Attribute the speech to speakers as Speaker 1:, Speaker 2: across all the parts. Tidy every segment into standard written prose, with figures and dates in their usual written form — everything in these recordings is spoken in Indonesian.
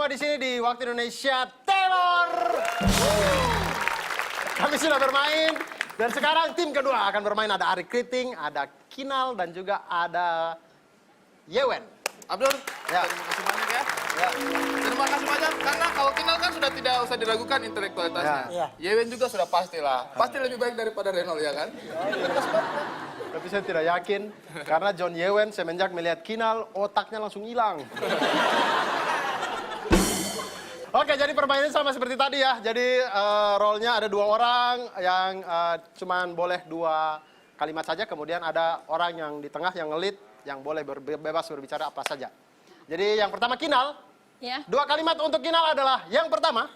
Speaker 1: semua di sini di Waktu Indonesia Timur. Kami sudah bermain dan sekarang tim kedua akan bermain. Ada Ari Kriting, ada Kinal dan juga ada Yewen.
Speaker 2: Abdul,
Speaker 1: Ya.
Speaker 2: terima kasih banyak ya.
Speaker 1: Ya.
Speaker 2: Terima kasih banyak karena kalau Kinal kan sudah tidak usah diragukan intelektualitasnya.
Speaker 3: Ya.
Speaker 2: Yewen juga sudah pastilah. Pasti lebih baik daripada Renol ya kan?
Speaker 1: Tapi saya tidak yakin karena John Yewen semenjak melihat Kinal otaknya langsung hilang. Oke, jadi permainannya sama seperti tadi ya. Jadi role-nya ada 2 orang yang cuman boleh 2 kalimat saja. Kemudian ada orang yang di tengah yang ngelit yang boleh bebas berbicara apa saja. Jadi yang pertama Kinal.
Speaker 4: Ya,
Speaker 1: 2 kalimat untuk Kinal adalah yang pertama,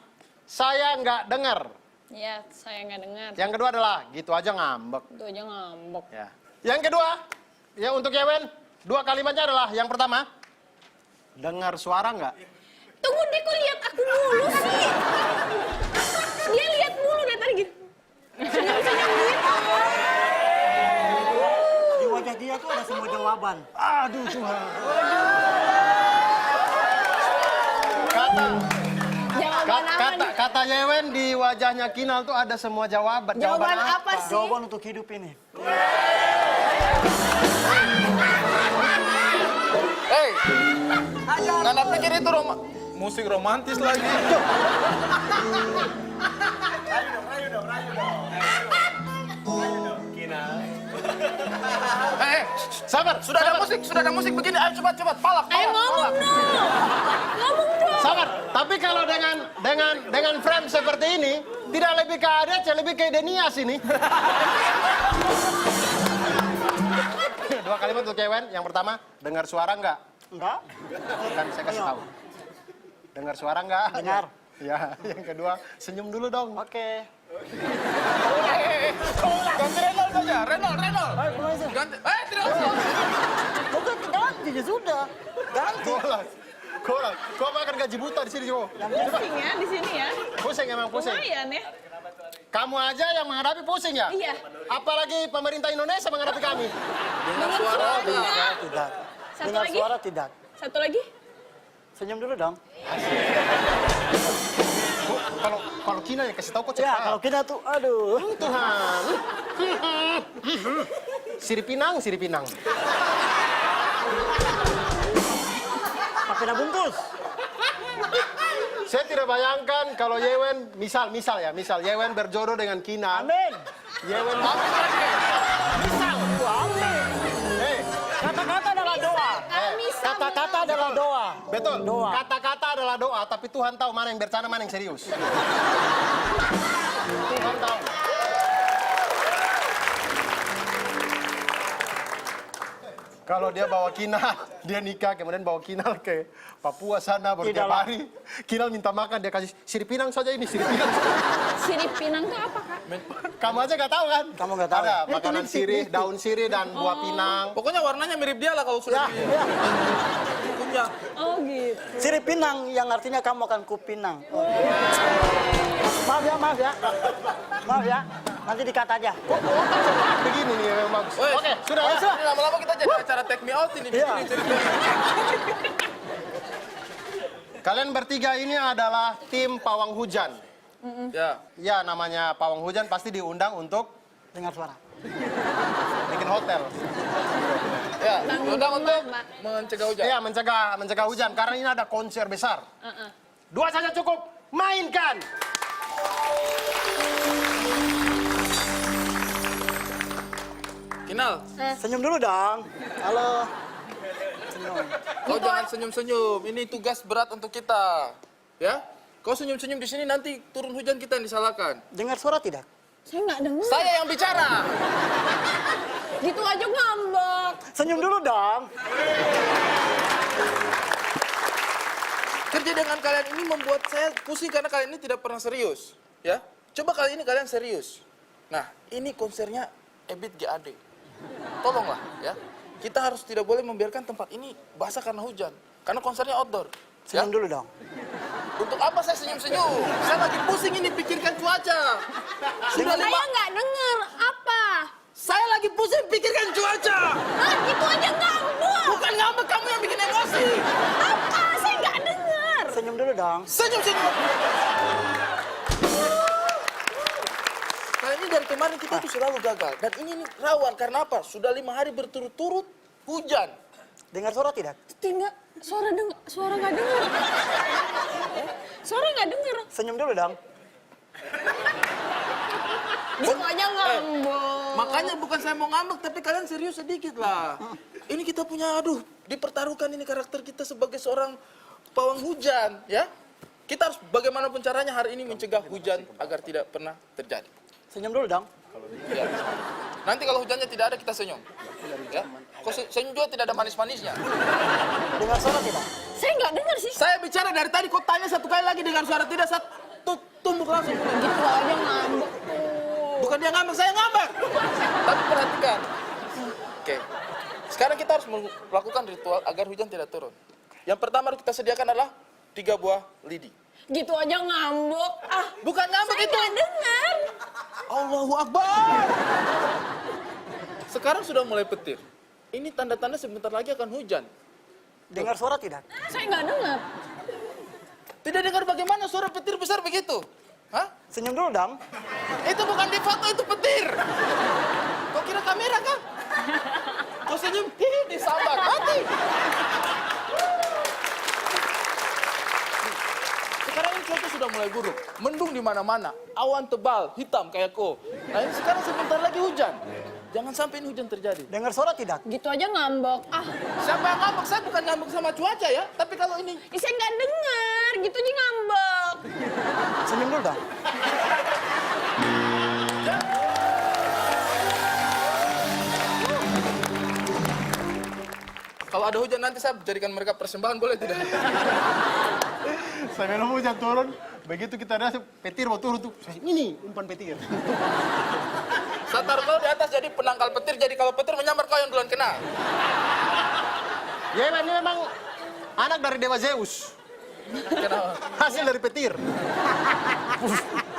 Speaker 1: saya nggak dengar.
Speaker 4: ya saya nggak dengar.
Speaker 1: Yang kedua adalah gitu aja ngambek.
Speaker 4: Itu aja ngambek.
Speaker 1: Ya. Yang kedua, ya untuk Yewen, 2 kalimatnya adalah yang pertama, dengar suara nggak?
Speaker 4: Tunggu deh, kok lihat aku mulu sih? Dia lihat mulu dari tadi gitu. Senyum-senyum gitu.
Speaker 3: Di wajah dia tuh ada semua jawaban.
Speaker 1: Aduh Tuhan.
Speaker 4: Jawaban apa nih?
Speaker 1: Kata Yewen di wajahnya Kinal tuh ada semua jawaban.
Speaker 4: Jawaban apa sih?
Speaker 3: Jawaban untuk hidup ini.
Speaker 2: Hei, Nana pikir itu musik romantis lagi.
Speaker 1: Sabar,
Speaker 2: Sudah ada musik begini. Ayo cepat, palak.
Speaker 4: Ayo ngomong dong. Ngomong dong.
Speaker 1: Sabar. Tapi kalau dengan frame seperti ini, tidak lebih ke Adet, lebih ke Denias ini. 2 kalimat untuk Yewen. Yang pertama, dengar suara nggak?
Speaker 3: Enggak?
Speaker 1: Kan saya kasih tahu. Dengar suara nggak?
Speaker 3: Dengar.
Speaker 1: Ya, yang kedua, senyum dulu dong.
Speaker 3: Oke.
Speaker 2: Ganti Renol saja. Renol. Ganti. Tidak usah.
Speaker 3: Bukan ganti, ya sudah. Ganti.
Speaker 1: Kau makan gaji buta di sini, Jo.
Speaker 4: Pusing ya di sini ya.
Speaker 1: Pusing emang pusing.
Speaker 4: Lumayan ya.
Speaker 1: Kamu aja yang menghadapi pusing ya?
Speaker 4: Iya.
Speaker 1: Apalagi pemerintah Indonesia menghadapi kami.
Speaker 4: Dengar suara enggak?
Speaker 3: Tidak.
Speaker 4: Satu
Speaker 3: Dengar
Speaker 4: lagi?
Speaker 3: suara tidak.
Speaker 4: Satu lagi?
Speaker 3: Senyum dulu dong.
Speaker 1: Kalau Kina ya kasih tahu kok
Speaker 3: Ya,
Speaker 1: cepat.
Speaker 3: kalau kita tuh, aduh.
Speaker 1: Tuhan. Sirip Pinang.
Speaker 3: Pakai dah bungkus.
Speaker 1: Saya tidak bayangkan kalau Yewen, misal Yewen berjodoh dengan Kina.
Speaker 3: Amin.
Speaker 1: Yewen
Speaker 3: Amin. Kata-kata adalah doa. Kata-kata adalah doa.
Speaker 1: Betul.
Speaker 3: Doa.
Speaker 1: Kata-kata adalah doa, tapi Tuhan tahu mana yang bercanda, mana yang serius. Tuhan tahu. Kalau dia bawa Kinal, dia nikah, kemudian bawa Kinal ke Papua sana, baru tiap
Speaker 3: Tidaklah.
Speaker 1: hari Kinal minta makan, dia kasih sirip pinang saja ini, sirip pinang.
Speaker 4: Sirip pinang itu apa, Kak?
Speaker 1: Kamu aja nggak tahu kan?
Speaker 3: Kamu nggak tahu.
Speaker 1: Ada
Speaker 3: Itu
Speaker 1: makanan
Speaker 3: lipstick,
Speaker 1: sirih,
Speaker 3: lipstick.
Speaker 1: daun sirih dan buah pinang.
Speaker 2: Pokoknya warnanya mirip dia lah kalau sudah
Speaker 3: Ya, ya.
Speaker 2: dikunjang.
Speaker 4: Oh gitu.
Speaker 3: Sirip pinang yang artinya kamu akan kupinang. Oh. Maaf ya. Maaf ya. Nanti dikat aja.
Speaker 1: Begini nih yang bagus.
Speaker 2: Woi,
Speaker 1: Oke, sudah.
Speaker 2: Ini lama-lama kita jadi acara take me out ini.
Speaker 3: Iya.
Speaker 2: Begini ceritanya.
Speaker 1: Kalian bertiga ini adalah tim pawang hujan.
Speaker 2: Ya.
Speaker 1: Ya, namanya pawang hujan pasti diundang untuk
Speaker 3: Dengar suara.
Speaker 1: bikin hotel.
Speaker 2: Ya,
Speaker 4: Tanggung
Speaker 2: udah
Speaker 4: jawab,
Speaker 2: untuk
Speaker 4: Mbak.
Speaker 2: mencegah hujan.
Speaker 1: Iya, mencegah hujan karena ini ada konser besar. 2 saja cukup. Mainkan.
Speaker 2: Kinal,
Speaker 3: Senyum dulu dong. Halo. Senyum.
Speaker 2: kau jangan senyum-senyum. Ini tugas berat untuk kita. Ya? Kau senyum-senyum di sini nanti turun hujan kita yang disalahkan.
Speaker 3: Dengar suara tidak?
Speaker 4: Saya nggak dengar.
Speaker 2: Saya yang bicara.
Speaker 4: Gitu aja ngambek.
Speaker 3: Senyum dulu dong.
Speaker 2: Kerja dengan kalian ini membuat saya pusing karena kalian ini tidak pernah serius. Ya? Coba kali ini kalian serius. Nah, ini konsernya Ebit GAD. Tolonglah, ya. Kita harus tidak boleh membiarkan tempat ini basah karena hujan. Karena konsernya outdoor. Ya?
Speaker 3: Senyum dulu dong.
Speaker 2: Untuk apa saya senyum-senyum? Saya lagi pusing ini pikirkan cuaca. Sudah
Speaker 4: Saya
Speaker 2: lima...
Speaker 4: nggak dengar. Apa?
Speaker 2: Saya lagi pusing pikirkan cuaca.
Speaker 4: Ah, gitu aja ngambek.
Speaker 2: Bukan ngambek, kamu yang bikin emosi.
Speaker 4: Apa? Saya nggak dengar.
Speaker 3: Senyum Senyum dulu dong.
Speaker 2: Senyum, senyum. Nah ini dari kemarin kita tuh selalu gagal. Dan ini nih rawan, karena apa? Sudah 5 hari berturut-turut hujan.
Speaker 3: Dengar suara tidak?
Speaker 4: Tidak, suara nggak dengar. Suara nggak dengar.
Speaker 3: Senyum dulu dong.
Speaker 4: Gitu aja ngambek.
Speaker 2: Makanya bukan saya mau ngambek, tapi kalian serius sedikit lah. Ini kita punya, aduh, dipertaruhkan ini karakter kita sebagai seorang pawang hujan, ya. Kita harus bagaimanapun caranya hari ini mencegah hujan agar tidak pernah terjadi.
Speaker 3: Senyum dulu dong.
Speaker 2: Ya. Nanti kalau hujannya tidak ada, kita senyum. Ya. Kok senyum juga tidak ada manis-manisnya.
Speaker 3: Dengar suara tidak?
Speaker 4: Saya nggak dengar sih.
Speaker 2: Saya bicara dari tadi, kok tanya satu kali lagi dengan suara tidak, saya tumbuk langsung.
Speaker 4: Gitu aja ngambek.
Speaker 2: Bukan dia ngambek, saya ngambek. Tapi perhatikan. Oke. Sekarang kita harus melakukan ritual agar hujan tidak turun. Yang pertama harus kita sediakan adalah 3 buah lidi.
Speaker 4: Gitu aja ngambek. Ah,
Speaker 2: Bukan ngambek
Speaker 4: saya
Speaker 2: itu.
Speaker 4: nggak dengar.
Speaker 2: Allahu Akbar. Sekarang sudah mulai petir. Ini tanda-tanda sebentar lagi akan hujan.
Speaker 3: Dengar suara tidak?
Speaker 4: Saya nggak dengar.
Speaker 2: Tidak dengar bagaimana suara petir besar begitu? Hah?
Speaker 3: Senyum dulu dong.
Speaker 2: Itu bukan di foto, itu petir. Kau kira kamera kah? Kau senyum, hihi, disambar, mati. Sekarang ini cuaca sudah mulai buruk. Mendung di mana-mana. Awan tebal, hitam kayak kau. Nah ini sekarang sebentar lagi hujan. Jangan sampai ini hujan terjadi.
Speaker 3: Dengar suara tidak?
Speaker 4: Gitu aja ngambek. Ah,
Speaker 2: Siapa yang ngambek? Saya bukan ngambek sama cuaca ya. Tapi kalau ini...
Speaker 4: saya nggak dengar. Gitu aja ngambek.
Speaker 3: Senyum dulu dong.
Speaker 2: Kalau ada hujan nanti saya jadikan mereka persembahan, boleh tidak?
Speaker 1: Saya bilang hujan turun, begitu kita ada petir mau turun tuh. Ini umpan petir.
Speaker 2: Saya taruh kau di atas jadi penangkal petir, jadi kalau petir menyambar kau yang duluan kena.
Speaker 1: Ya ini memang anak dari Dewa Zeus.
Speaker 2: Kenapa?
Speaker 1: Hasil dari petir.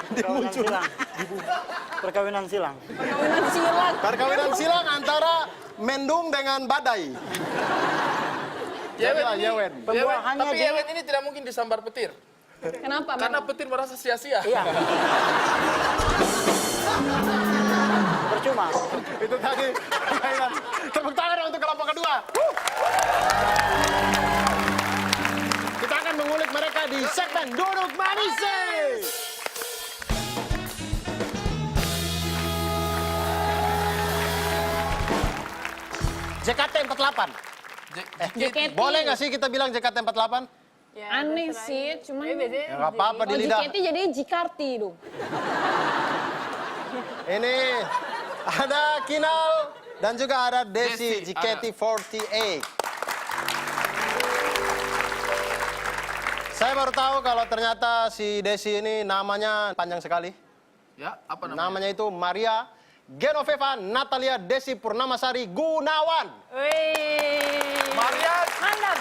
Speaker 1: Dia
Speaker 3: Perkawinan
Speaker 1: muncul.
Speaker 3: silang. Perkawinan silang.
Speaker 4: Perkawinan silang.
Speaker 1: Perkawinan silang antara mendung dengan badai.
Speaker 2: Yewen ini,
Speaker 1: Yewen.
Speaker 3: Pembuahannya
Speaker 2: tapi
Speaker 3: dia-
Speaker 2: Yewen ini tidak mungkin disambar petir.
Speaker 4: Kenapa?
Speaker 2: Karena
Speaker 4: Memang?
Speaker 2: petir merasa sia-sia.
Speaker 3: Iya. Percuma.
Speaker 1: Itu tadi. Tepuk tangan untuk kelompok kedua. Kita akan mengulik mereka di segmen Duduk Manise. JKT48.
Speaker 4: JKT.
Speaker 1: Boleh nggak sih kita bilang JKT48?
Speaker 4: Aneh sih, cuman...
Speaker 1: Ya nggak apa-apa di
Speaker 4: Oh,
Speaker 1: lidah.
Speaker 4: JKT jadi Jikarti dong.
Speaker 1: Ini ada Kinal dan juga ada Desi
Speaker 2: Desi,
Speaker 1: JKT48. Saya baru tahu kalau ternyata si Desi ini namanya panjang sekali.
Speaker 2: Ya, apa namanya?
Speaker 1: Namanya itu Maria Genoveva Natalia Desi Purnamasari Gunawan.
Speaker 4: Wih.
Speaker 2: Maria,
Speaker 4: Mantap.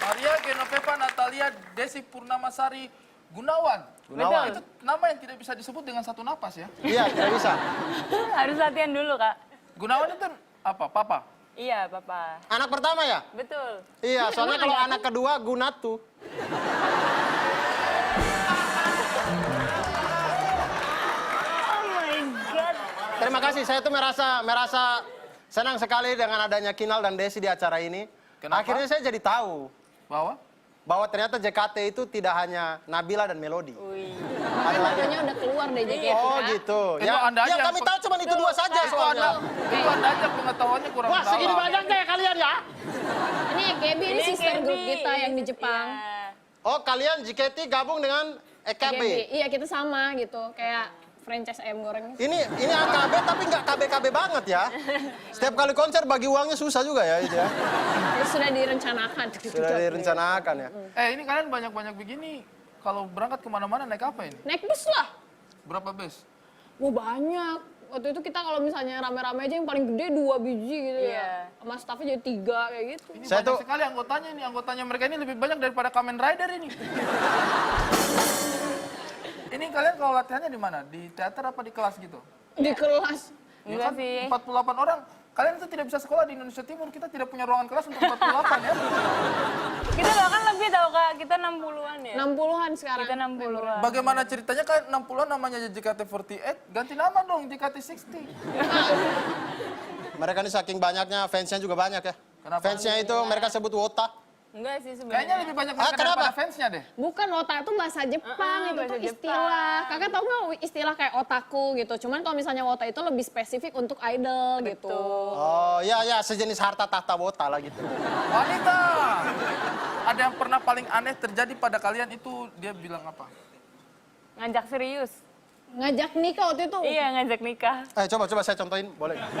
Speaker 2: Maria Genoveva Natalia Desi Purnamasari Gunawan.
Speaker 1: Gunawan.
Speaker 2: Itu nama yang tidak bisa disebut dengan satu napas ya.
Speaker 1: Iya, tidak bisa.
Speaker 5: Harus latihan dulu, Kak.
Speaker 2: Gunawan itu apa? Papa?
Speaker 5: Iya, Papa.
Speaker 1: Anak pertama ya?
Speaker 5: Betul.
Speaker 1: Iya, soalnya kalau anak kedua Gunatu.
Speaker 5: Oh my God.
Speaker 1: Terima kasih, saya tuh merasa senang sekali dengan adanya Kinal dan Desi di acara ini.
Speaker 2: Kenapa?
Speaker 1: Akhirnya saya jadi tahu
Speaker 2: Bahwa
Speaker 1: ternyata JKT itu tidak hanya Nabila dan Melody.
Speaker 5: Wih.
Speaker 1: Ada lagi.
Speaker 4: Namanya udah keluar deh JKT.
Speaker 1: Oh
Speaker 4: Kak.
Speaker 1: gitu.
Speaker 2: Itu Anda aja
Speaker 1: yang
Speaker 2: yang
Speaker 1: kami tahu cuma itu dua saja
Speaker 2: itu anda,
Speaker 1: soalnya.
Speaker 2: itu anda aja pengetahuannya kurang
Speaker 1: Wah, segini
Speaker 2: dalam.
Speaker 1: banyaknya ya kalian ya?
Speaker 4: Ini EKB, ini sister group kita yang di Jepang.
Speaker 5: Iya.
Speaker 1: Oh, kalian JKT gabung dengan EKB.
Speaker 4: Iya, kita sama gitu. Kayak franchise ayam goreng.
Speaker 1: Ini AKB tapi nggak KB-KB banget ya. Setiap kali konser bagi uangnya susah juga ya itu ya.
Speaker 4: Itu sudah direncanakan.
Speaker 1: Sudah direncanakan ya.
Speaker 2: Ini kalian banyak-banyak begini, kalau berangkat kemana-mana naik apa ini?
Speaker 4: Naik bus lah.
Speaker 2: Berapa bus?
Speaker 4: Wah banyak. Waktu itu kita kalau misalnya rame-rame aja yang paling gede 2 biji gitu ya.
Speaker 5: Iya.
Speaker 4: Sama staffnya jadi 3 kayak gitu.
Speaker 2: Ini
Speaker 1: Saya
Speaker 2: banyak
Speaker 1: tuh-
Speaker 2: sekali anggotanya ini. Anggotanya mereka ini lebih banyak daripada Kamen Rider ini. Ini kalian kalau latihannya di mana? Di teater apa di kelas gitu?
Speaker 4: Di kelas.
Speaker 2: Ya
Speaker 5: Enggak
Speaker 2: kan,
Speaker 5: sih.
Speaker 2: 48 orang. Kalian itu tidak bisa sekolah di Indonesia Timur, kita tidak punya ruangan kelas untuk 48 ya.
Speaker 5: Kita bahkan lebih tahu Kak, kita 60-an ya.
Speaker 4: 60-an sekarang.
Speaker 5: Kita 60-an.
Speaker 2: Bagaimana ceritanya kan 60-an namanya JKT48, ganti nama dong JKT60.
Speaker 1: Mereka ini saking banyaknya, fansnya juga banyak ya.
Speaker 2: Kenapa?
Speaker 1: Fansnya itu mereka sebut wota.
Speaker 5: Enggak sih
Speaker 2: Kayaknya
Speaker 5: sebenarnya.
Speaker 2: lebih banyak
Speaker 1: Ah,
Speaker 2: mereka
Speaker 1: kenapa?
Speaker 2: daripada fansnya deh.
Speaker 4: Bukan wota itu bahasa Jepang, itu
Speaker 5: bahasa
Speaker 4: tuh
Speaker 5: Jepang.
Speaker 4: istilah. Kakak tahu nggak istilah kayak otaku gitu. Cuman kalau misalnya wota itu lebih spesifik untuk idol gitu.
Speaker 1: Oh ya sejenis harta tahta wota lah gitu.
Speaker 2: Wanita, ada yang pernah paling aneh terjadi pada kalian itu dia bilang apa?
Speaker 5: Ngajak serius.
Speaker 4: Ngajak nikah waktu itu.
Speaker 5: Iya, ngajak nikah.
Speaker 1: Coba saya contohin, boleh nggak?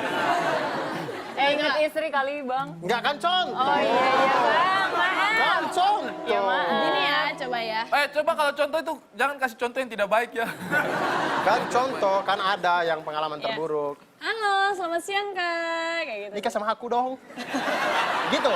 Speaker 5: Ingat istri kali, Bang.
Speaker 1: Enggak kan, Con?
Speaker 5: Oh iya, Bang. Maaf.
Speaker 1: Kan, Con?
Speaker 5: Ya maaf.
Speaker 4: Gini ya, coba ya.
Speaker 2: Coba kalau contoh itu jangan kasih contoh yang tidak baik ya.
Speaker 1: Kan contoh, kan ada yang pengalaman
Speaker 4: Iya.
Speaker 1: terburuk.
Speaker 4: Halo, selamat siang Kak. Kayak gitu.
Speaker 1: Nikah sama aku dong. Gitu.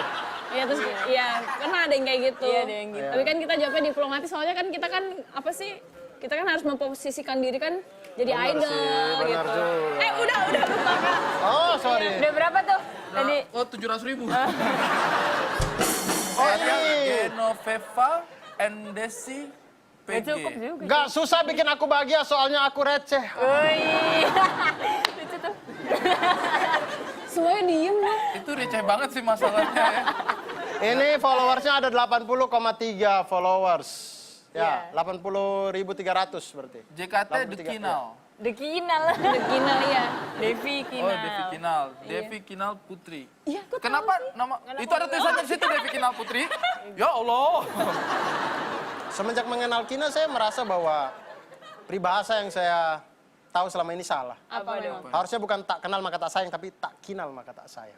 Speaker 4: Iya terus iya, karena ada yang kayak gitu.
Speaker 5: Iya, ada yang gitu.
Speaker 4: Tapi kan kita jawabnya diplomatis soalnya kan kita kan apa sih? Kita kan harus memposisikan diri kan jadi
Speaker 1: Benar
Speaker 4: idol
Speaker 1: sih, benar
Speaker 4: gitu.
Speaker 1: juga.
Speaker 4: Udah lupa Kak.
Speaker 1: Oh, sorry.
Speaker 5: Udah berapa tuh? Tadi
Speaker 2: Oh 700.000.
Speaker 1: Oh,
Speaker 2: Ada
Speaker 1: ini.
Speaker 2: Genoveva Endesi
Speaker 5: gak
Speaker 2: PG.
Speaker 5: cukup juga.
Speaker 1: Gak susah bikin aku bahagia soalnya aku receh.
Speaker 5: Woi. Lucu tuh.
Speaker 4: Semuanya diem dong.
Speaker 2: Itu receh banget sih masalahnya ya.
Speaker 1: Ini followersnya ada 80,3 followers.
Speaker 5: Iya.
Speaker 1: Ya, 80.300 berarti.
Speaker 2: JKT The
Speaker 1: 83,
Speaker 2: Kinal.
Speaker 5: The Kinal.
Speaker 4: Kinal ya.
Speaker 5: Devi Kinal.
Speaker 2: Oh, Devi Kinal. Devi Kinal Putri.
Speaker 4: Iya, kok
Speaker 2: Kenapa nama itu ada tulisannya di situ Devi Kinal Putri? Ya Allah.
Speaker 1: Semenjak mengenal Kina, saya merasa bahwa peribahasa yang saya tahu selama ini salah.
Speaker 4: Apa memang?
Speaker 1: Harusnya bukan tak kenal maka tak sayang, tapi tak kinal maka tak sayang.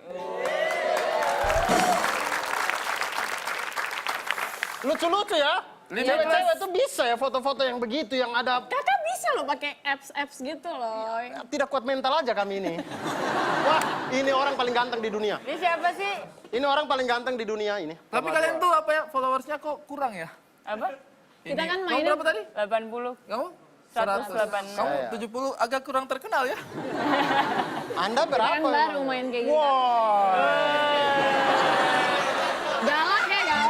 Speaker 1: Lucu-lucu ya. Cewek-cewek tuh bisa ya foto-foto yang begitu, yang ada...
Speaker 4: Kakak bisa loh pakai apps gitu loh.
Speaker 1: Tidak kuat mental aja kami ini. Wah, ini orang paling ganteng di dunia.
Speaker 5: Ini siapa sih?
Speaker 1: Ini orang paling ganteng di dunia ini.
Speaker 2: Tapi kalian tuh apa ya followersnya kok kurang ya?
Speaker 5: Apa?
Speaker 4: Kita kan
Speaker 2: Kamu
Speaker 4: mainnya
Speaker 2: berapa tadi?
Speaker 5: 80.
Speaker 2: Kamu?
Speaker 5: 186.
Speaker 2: Kamu
Speaker 1: Saya.
Speaker 2: 70 agak kurang terkenal ya?
Speaker 1: Anda
Speaker 4: kan
Speaker 1: berapa?
Speaker 4: baru main kayak gitu.
Speaker 1: Wow.
Speaker 4: Galak ya.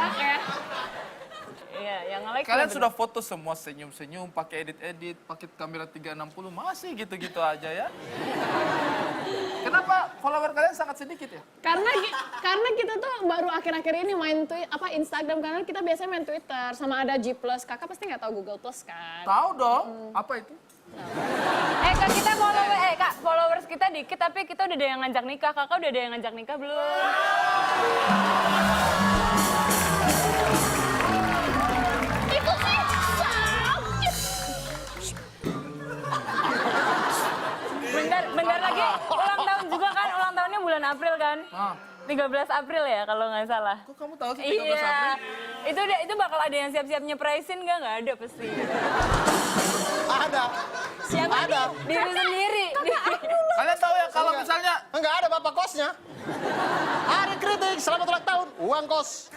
Speaker 5: Iya, yang nge-like
Speaker 2: Kalian
Speaker 5: berapa?
Speaker 2: sudah foto semua senyum-senyum, pakai edit-edit, pakai kamera 360, masih gitu-gitu aja ya? Kenapa follower kalian sangat sedikit ya?
Speaker 4: Karena kita tuh baru akhir-akhir ini main Instagram karena kita biasanya main Twitter sama ada G+. Kakak pasti nggak tahu Google Plus kan?
Speaker 2: Tahu dong, apa itu?
Speaker 5: Kak, kita Kak, followers kita dikit tapi kita udah ada yang ngajak nikah. Kakak udah ada yang ngajak nikah belum?
Speaker 4: Itu sih sakit.
Speaker 5: Bentar lagi ulang tahun juga kan? Ulang tahunnya bulan April kan?
Speaker 2: Ah.
Speaker 5: 13 April ya kalau nggak salah.
Speaker 2: Kok kamu tahu sih 13
Speaker 5: Iya.
Speaker 2: April?
Speaker 5: Itu bakal ada yang siap-siap nyepraisin nggak? Nggak ada pasti.
Speaker 1: Ada.
Speaker 4: Siapa
Speaker 1: Ada.
Speaker 5: Diri sendiri.
Speaker 2: Kalian tahu ya kalau misalnya
Speaker 1: Enggak ada bapak kosnya. Ada kritik, selamat ulang tahun, uang kos.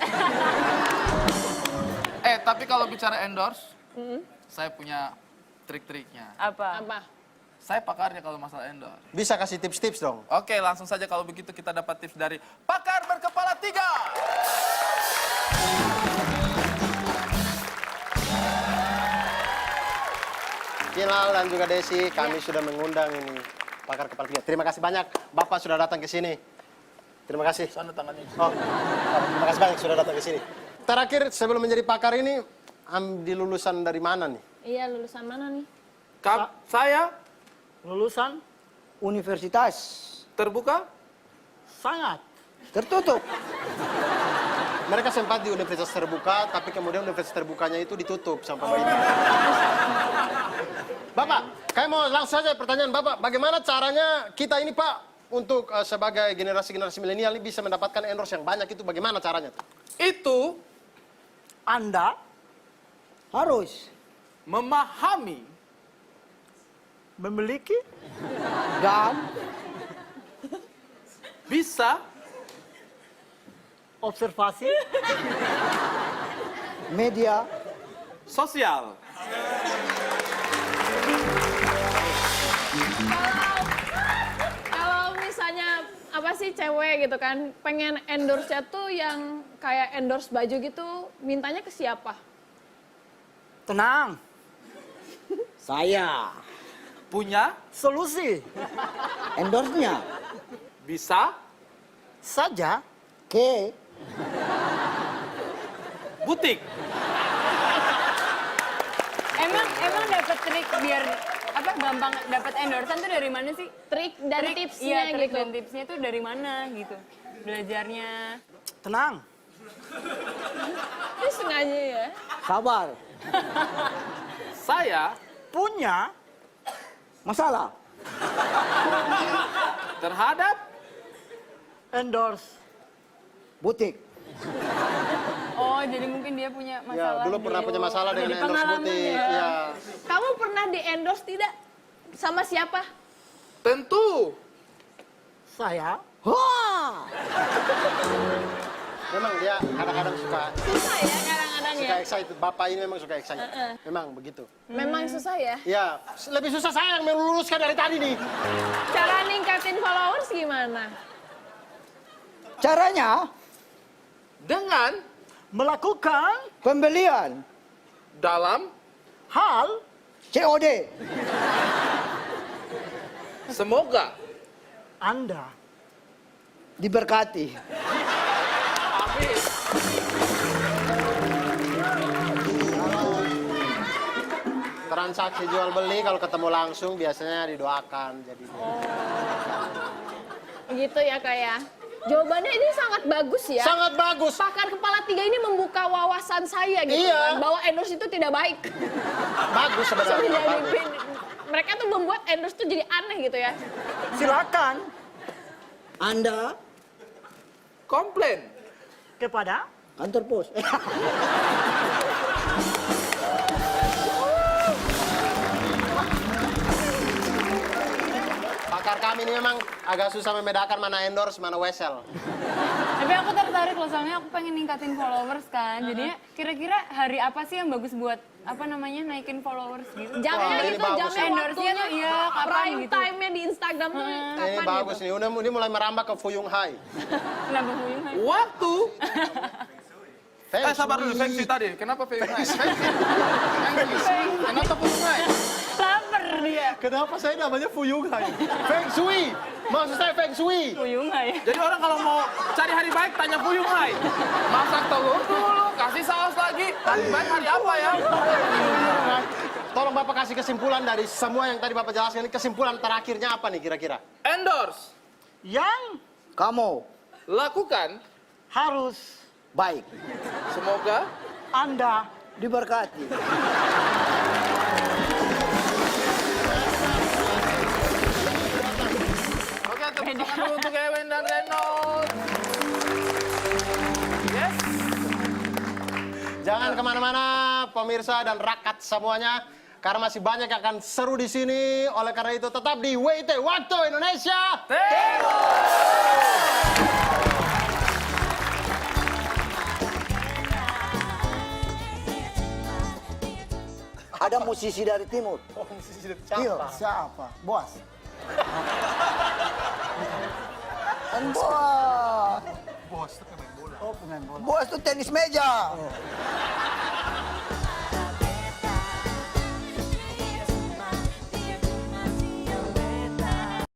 Speaker 2: tapi kalau bicara endorse, saya punya trik-triknya.
Speaker 5: Apa?
Speaker 4: Apa?
Speaker 2: Saya pakarnya kalau masalah endorse.
Speaker 1: Bisa kasih tips-tips dong.
Speaker 2: Oke, langsung saja kalau begitu kita dapat tips dari pakar berkepala 3.
Speaker 1: Kinal dan juga Desi, kami sudah mengundang ini pakar kepala 3. Terima kasih banyak, Bapak sudah datang ke sini. Terima kasih.
Speaker 2: Sana tangannya.
Speaker 1: Oh, terima kasih banyak sudah datang ke sini. Terakhir, sebelum menjadi pakar ini, di lulusan dari mana nih?
Speaker 4: Iya, lulusan mana nih?
Speaker 2: Saya
Speaker 3: Lulusan universitas
Speaker 2: terbuka.
Speaker 3: sangat tertutup.
Speaker 1: Mereka sempat di universitas terbuka, tapi kemudian universitas terbukanya itu ditutup sama pemerintah. Bapak, kami mau langsung saja pertanyaan Bapak. Bagaimana caranya kita ini Pak, untuk sebagai generasi-generasi milenial ini bisa mendapatkan endorse yang banyak itu bagaimana caranya?
Speaker 2: Itu
Speaker 3: Anda harus
Speaker 2: memahami
Speaker 3: memiliki dan
Speaker 2: bisa
Speaker 3: observasi media
Speaker 2: sosial.
Speaker 4: Kalau misalnya apa kenapa sih cewek gitu kan pengen endorse-nya tuh yang kayak endorse baju gitu, mintanya ke siapa?
Speaker 3: Tenang. Saya
Speaker 2: Punya
Speaker 3: solusi. Endorse-nya
Speaker 2: bisa
Speaker 3: saja ke
Speaker 2: butik.
Speaker 5: Emang dapat trik biar apa gampang dapat endorsean tuh dari mana sih?
Speaker 4: Trik dan
Speaker 5: Trik,
Speaker 4: tipsnya
Speaker 5: iya, trik
Speaker 4: gitu.
Speaker 5: dan tipsnya tuh dari mana gitu? Belajarnya.
Speaker 3: tenang.
Speaker 4: Itu sengaja ya.
Speaker 3: Sabar.
Speaker 2: Saya
Speaker 3: Punya masalah.
Speaker 2: terhadap
Speaker 3: Endorse butik.
Speaker 5: Oh, jadi mungkin dia punya
Speaker 1: Ya,
Speaker 5: masalah.
Speaker 1: dulu pernah punya masalah dengan
Speaker 5: Jadi
Speaker 1: endorse
Speaker 5: pengalaman
Speaker 1: butik.
Speaker 5: ya.
Speaker 1: Ya.
Speaker 4: Kamu pernah di endorse tidak? Sama siapa?
Speaker 2: tentu
Speaker 3: Saya. Wah.
Speaker 1: Memang dia kadang-kadang suka
Speaker 4: Susah ya kadang-kadang ya.
Speaker 1: excited. Bapak ini memang suka excited. Memang begitu.
Speaker 4: Memang susah ya.
Speaker 1: Ya, lebih susah saya yang meluruskan dari tadi nih.
Speaker 4: Cara ningkatin followers gimana?
Speaker 3: Caranya
Speaker 2: dengan
Speaker 3: melakukan pembelian
Speaker 2: dalam
Speaker 3: hal COD.
Speaker 2: semoga
Speaker 3: Anda diberkati.
Speaker 2: amin.
Speaker 1: Transaksi jual beli kalau ketemu langsung biasanya didoakan. Jadi
Speaker 4: Gitu ya Kak ya. Jawabannya ini sangat bagus ya.
Speaker 1: sangat bagus.
Speaker 4: Pakar kepala 3 ini membuka wawasan saya gitu
Speaker 1: Iya.
Speaker 4: kan. Bahwa endorse itu tidak baik.
Speaker 1: Bagus sebenarnya. Bagus.
Speaker 4: Mereka tuh membuat endorse itu jadi aneh gitu ya.
Speaker 3: Silakan Anda
Speaker 2: komplain
Speaker 3: kepada kantor pos.
Speaker 1: Pakar kami ini memang agak susah membedakan mana endorse, mana wesel.
Speaker 5: Tapi aku tertarik loh, soalnya aku pengen ningkatin followers kan. Jadinya kira-kira hari apa sih yang bagus buat apa namanya naikin followers gitu?
Speaker 4: Jamnya
Speaker 1: Wah, ini
Speaker 4: gitu,
Speaker 1: bagus.
Speaker 4: jamnya
Speaker 5: Endorse-nya
Speaker 4: waktunya,
Speaker 5: tuh iya, kapan
Speaker 4: prime
Speaker 5: gitu.
Speaker 4: time-nya di Instagram tuh
Speaker 1: Ini
Speaker 4: kapan
Speaker 1: bagus
Speaker 4: gitu.
Speaker 1: nih, ini mulai merambah ke Fuyung Hai.
Speaker 5: Kenapa Huyung Hai?
Speaker 2: waktu.
Speaker 1: Feng
Speaker 2: Sabar dulu,
Speaker 1: Shui.
Speaker 2: Feng Shui tadi. Kenapa Feng Shui? Kenapa Feng Shui?
Speaker 5: Lapar dia.
Speaker 1: Kenapa saya namanya Fuyung Hai? Feng Shui. Maksud saya Feng Shui.
Speaker 5: Huyung Hai.
Speaker 2: Jadi orang kalau mau cari hari baik tanya Fuyung Hai. Masak telur dulu, kasih saus lagi. Hari baik hari apa ya?
Speaker 1: Tolong Bapak kasih kesimpulan dari semua yang tadi Bapak jelaskan ini, kesimpulan terakhirnya apa nih kira-kira?
Speaker 2: Endorse.
Speaker 3: Yang kamu
Speaker 2: Lakukan.
Speaker 3: harus baik.
Speaker 2: Semoga
Speaker 3: Anda diberkati.
Speaker 2: oke, tepuk tangan dulu untuk Ewen dan Reynolds. Yes.
Speaker 1: Jangan kemana-mana pemirsa dan rakyat semuanya, karena masih banyak yang akan seru di sini. Oleh karena itu tetap di WIT Waktu Indonesia.
Speaker 3: Ada musisi dari timur.
Speaker 1: Oh, musisi dari
Speaker 3: Iya,
Speaker 1: siapa?
Speaker 3: siapa? Bos. Kan bos.
Speaker 1: Bos, itu pemain bola.
Speaker 3: Oh, pemain bola. Bos itu tenis meja.